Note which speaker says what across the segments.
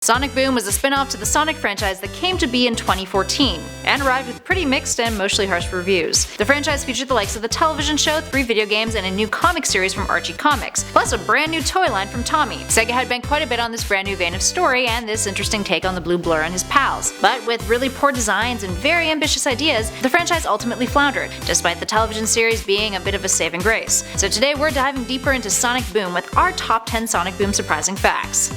Speaker 1: Sonic Boom was a spin-off to the Sonic franchise that came to be in 2014, and arrived with pretty mixed and mostly harsh reviews. The franchise featured the likes of the television show, 3 video games, and a new comic series from Archie Comics, plus a brand new toy line from Tommy. Sega had banked quite a bit on this brand new vein of story and this interesting take on the Blue Blur and his pals. But with really poor designs and very ambitious ideas, the franchise ultimately floundered, despite the television series being a bit of a saving grace. So today we're diving deeper into Sonic Boom with our top 10 Sonic Boom surprising facts.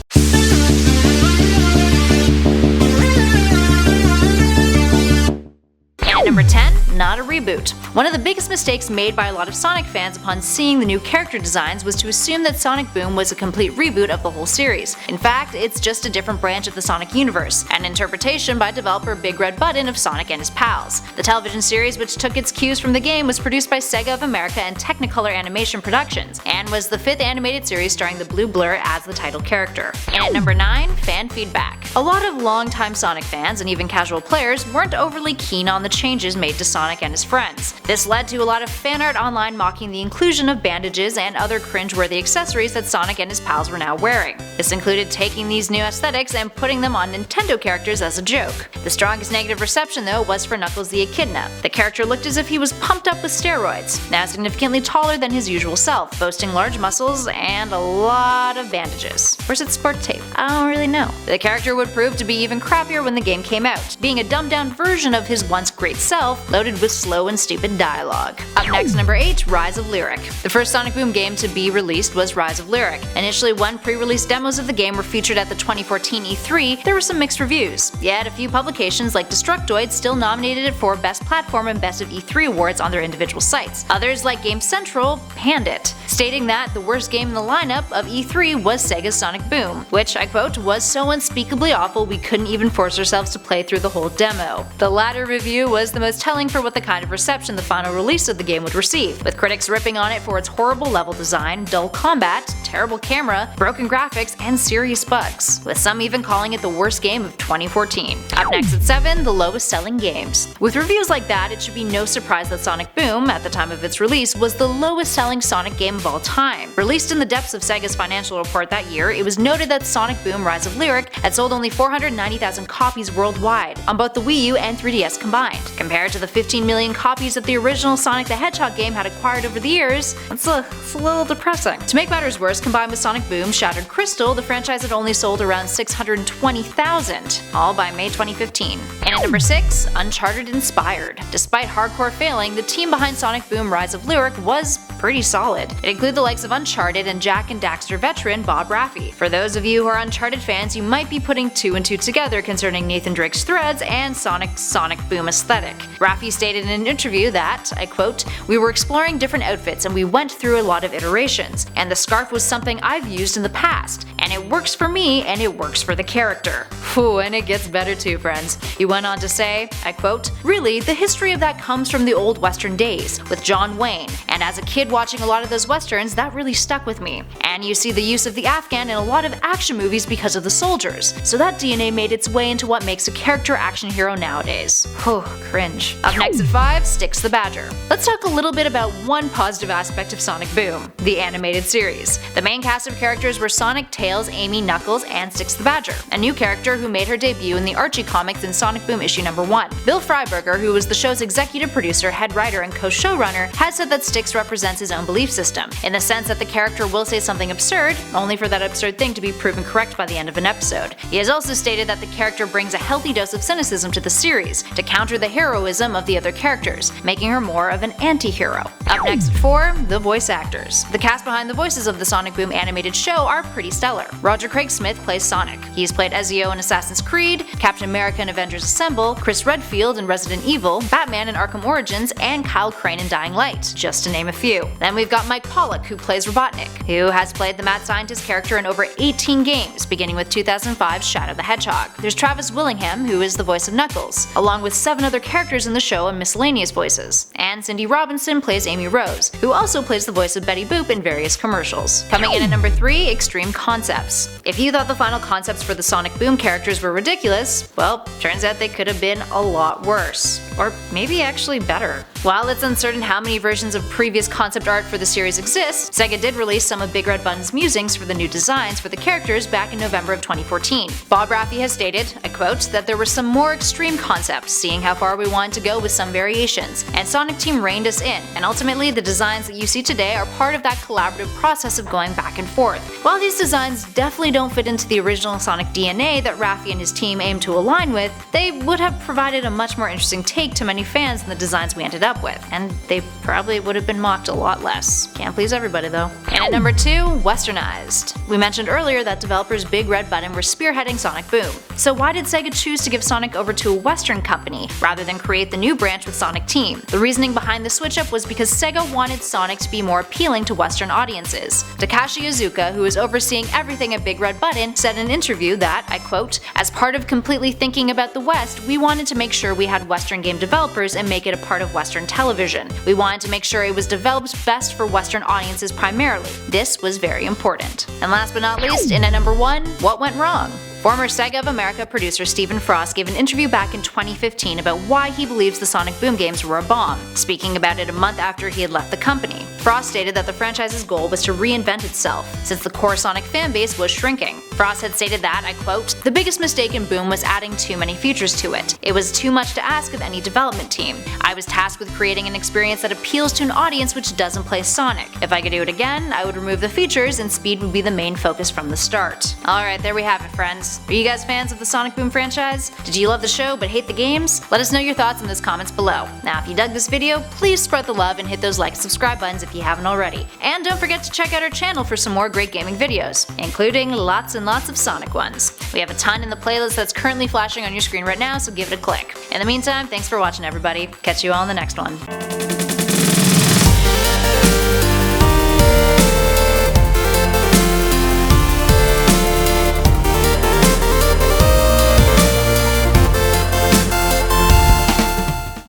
Speaker 1: At number 10, not a reboot. One of the biggest mistakes made by a lot of Sonic fans upon seeing the new character designs was to assume that Sonic Boom was a complete reboot of the whole series. In fact, it's just a different branch of the Sonic universe, an interpretation by developer Big Red Button of Sonic and his pals. The television series, which took its cues from the game, was produced by Sega of America and Technicolor Animation Productions, and was the 5th animated series starring the Blue Blur as the title character. And at number 9, fan feedback. A lot of longtime Sonic fans, and even casual players, weren't overly keen on the changes made to Sonic and his friends. This led to a lot of fan art online mocking the inclusion of bandages and other cringe-worthy accessories that Sonic and his pals were now wearing. This included taking these new aesthetics and putting them on Nintendo characters as a joke. The strongest negative reception though was for Knuckles the Echidna. The character looked as if he was pumped up with steroids, now significantly taller than his usual self, boasting large muscles and a lot of bandages. Where's its sport tape? I don't really know. The character would prove to be even crappier when the game came out, being a dumbed down version of his once great self, loaded with slow and stupid dialogue. Up next, number 8, Rise of Lyric. The first Sonic Boom game to be released was Rise of Lyric. Initially, when pre-release demos of the game were featured at the 2014 E3, there were some mixed reviews. Yet a few publications like Destructoid still nominated it for Best Platform and Best of E3 awards on their individual sites. Others like Game Central panned it, stating that the worst game in the lineup of E3 was Sega's Sonic Boom, which, I quote, was so unspeakably awful we couldn't even force ourselves to play through the whole demo. The latter review was the most telling for what the kind of reception the final release of the game would receive, with critics ripping on it for its horrible level design, dull combat, terrible camera, broken graphics, and serious bugs, with some even calling it the worst game of 2014. Up next at 7, the lowest selling games. With reviews like that, it should be no surprise that Sonic Boom, at the time of its release, was the lowest selling Sonic game of all time. Released in the depths of Sega's financial report that year, it was noted that Sonic Boom Rise of Lyric had sold only 490,000 copies worldwide, on both the Wii U and 3DS combined. Compared to the 15 million copies that the original Sonic the Hedgehog game had acquired over the years, it's a little depressing. To make matters worse, combined with Sonic Boom Shattered Crystal, the franchise had only sold around 620,000, all by May 2015. And at number 6, Uncharted inspired. Despite hardcore failing, the team behind Sonic Boom Rise of Lyric was pretty solid. It included the likes of Uncharted and Jak and Daxter veteran Bob Raffi. For those of you who are Uncharted fans, you might be putting 2 and 2 together concerning Nathan Drake's threads and Sonic's Sonic Boom aesthetic. Raffi stated in an interview that, I quote, "We were exploring different outfits and we went through a lot of iterations, and the scarf was something I've used in the past, and it works for me and it works for the character." Whew, and it gets better too, friends. He went on to say, I quote, "Really, the history of that comes from the old Western days, with John Wayne, and as a kid watching a lot of those Westerns, that really stuck with me. And you see the use of the Afghan in a lot of action movies because of the soldiers, so that DNA made its way into what makes a character action hero nowadays." Whew, cringe. Up next at 5, Styx the Badger. Let's talk a little bit about one positive aspect of Sonic Boom, the animated series. The main cast of characters were Sonic, Tails, Amy, Knuckles, and Styx the Badger, a new character who made her debut in the Archie comics in Sonic Boom issue number 1. Bill Freiberger, who was the show's executive producer, head writer, and co-showrunner, had said that Styx represents his own belief system, in the sense that the character will say something absurd, only for that absurd thing to be proven correct by the end of an episode. He has also stated that the character brings a healthy dose of cynicism to the series, to counter the heroism of the other characters, making her more of an anti-hero. Up next at 4, the voice actors. The cast behind the voices of the Sonic Boom animated show are pretty stellar. Roger Craig Smith plays Sonic. He's played Ezio in Assassin's Creed, Captain America in Avengers Assemble, Chris Redfield in Resident Evil, Batman in Arkham Origins, and Kyle Crane in Dying Light, just to name a few. Then we've got Mike Pollock, who plays Robotnik, who has played the mad scientist character in over 18 games, beginning with 2005's Shadow the Hedgehog. There's Travis Willingham, who is the voice of Knuckles, along with 7 other characters in the show and miscellaneous voices. And Cindy Robinson plays Amy Rose, who also plays the voice of Betty Boop in various commercials. Coming in at number 3, Extreme Concepts. If you thought the final concepts for the Sonic Boom characters were ridiculous, well, turns out they could have been a lot worse. Or maybe actually better. While it's uncertain how many versions of previous concept art for the series exist, Sega did release some of Big Red Button's musings for the new designs for the characters back in November of 2014. Bob Raffy has stated, I quote, that there were some more extreme concepts, seeing how far we wanted to go with some variations, and Sonic Team reined us in, and ultimately the designs that you see today are part of that collaborative process of going back and forth. While these designs definitely don't fit into the original Sonic DNA that Raffy and his team aimed to align with, they would have provided a much more interesting take to many fans than the designs we ended up with, and they probably would have been mocked a lot less. Can't please everybody though. And at number 2, Westernized. We mentioned earlier that developers Big Red Button were spearheading Sonic Boom. So why did Sega choose to give Sonic over to a Western company, rather than create the new branch with Sonic Team? The reasoning behind the switch up was because Sega wanted Sonic to be more appealing to Western audiences. Takashi Iizuka, who is overseeing everything at Big Red Button, said in an interview that, I quote, as part of completely thinking about the West, we wanted to make sure we had Western game developers and make it a part of Western television. We wanted to make sure it was developed best for Western audiences primarily. This was very important. And last but not least, in at number 1, what went wrong? Former Sega of America producer Stephen Frost gave an interview back in 2015 about why he believes the Sonic Boom games were a bomb, speaking about it a month after he had left the company. Frost stated that the franchise's goal was to reinvent itself, since the core Sonic fanbase was shrinking. Frost had stated that, I quote, the biggest mistake in Boom was adding too many features to it. It was too much to ask of any development team. I was tasked with creating an experience that appeals to an audience which doesn't play Sonic. If I could do it again, I would remove the features and speed would be the main focus from the start. Alright, there we have it, friends. Are you guys fans of the Sonic Boom franchise? Did you love the show but hate the games? Let us know your thoughts in those comments below. Now if you dug this video, please spread the love and hit those like and subscribe buttons if you haven't already. And don't forget to check out our channel for some more great gaming videos, including lots and lots of Sonic ones. We have a ton in the playlist that's currently flashing on your screen right now, so give it a click. In the meantime, thanks for watching everybody. Catch you all in the next one.